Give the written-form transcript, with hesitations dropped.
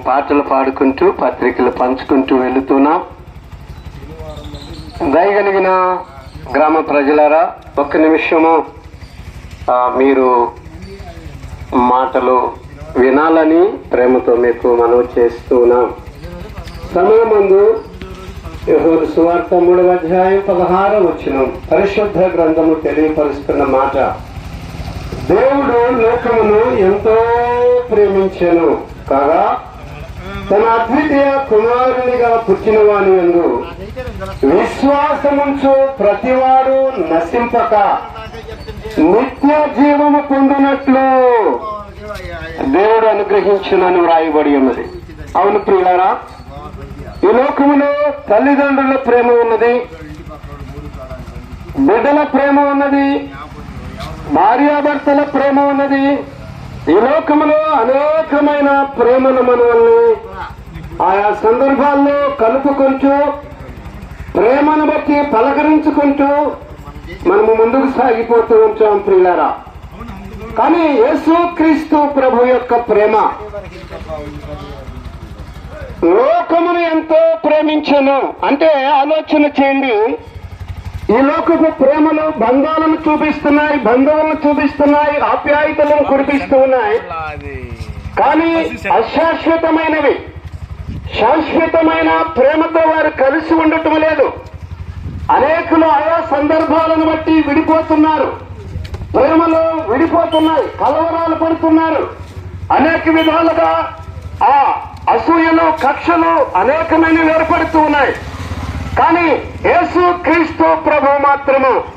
పాటలు పాడుకుంటూ పత్రికలు పంచుకుంటూ వెళుతున్నాం. దయగలిగిన గ్రామ ప్రజలారా, ఒక్క నిమిషము మీరు మాటలు వినాలని ప్రేమతో మీకు మనవి చేస్తున్నాం. సమయమందు యోహాను సువార్త 3వ అధ్యాయం 16వ వచనం పరిశుద్ధ గ్రంథము తెలియపరుస్తున్న మాట, దేవుడు లోకమును ఎంతో ప్రేమించెను కాగా తన అద్వితీయ కుమారునిగా పుట్టిన వాని యందు విశ్వాసముంచు ప్రతివాడు నశింపక నిత్య జీవము పొందినట్లు దేవుడు అనుగ్రహించునని వ్రాయబడి ఉన్నది. అవును ప్రియులారా, ఈ లోకములో తల్లిదండ్రుల ప్రేమ ఉన్నది, బిడ్డల ప్రేమ ఉన్నది, భార్యాభర్తల ప్రేమ ఉన్నది. ఈ లోకములో అనేకమైన ప్రేమను మనల్ని ఆయా సందర్భాల్లో కలుపుకుంటూ ప్రేమను బట్టి పలకరించుకుంటూ మనము ముందుకు సాగిపోతూ ఉంటాం ప్రియులారా. కానీ యేసుక్రీస్తు ప్రభు యొక్క ప్రేమ లోకమును ఎంతో ప్రేమించెను అంటే ఆలోచన చేయండి. ఈ లోకపు ప్రేమలు బంధాలను చూపిస్తున్నాయి, బంధువులను చూపిస్తున్నాయి, ఆప్యాయతలను కురిపిస్తూ ఉన్నాయి. కానీ అశాశ్వతమైనవి, శాశ్వతమైన ప్రేమతో వారు కలిసి ఉండటం లేదు. అనేకులు ఆయా సందర్భాలను బట్టి విడిపోతున్నారు, ప్రేమలు విడిపోతున్నాయి, కలవరాలు పడుతున్నారు. అనేక విధాలుగా ఆ అసూయలు, కక్షలు అనేకమైనవి ఏర్పడుతూ ఉన్నాయి. కానీ యేసుక్రీస్తు ప్రభు మాత్రము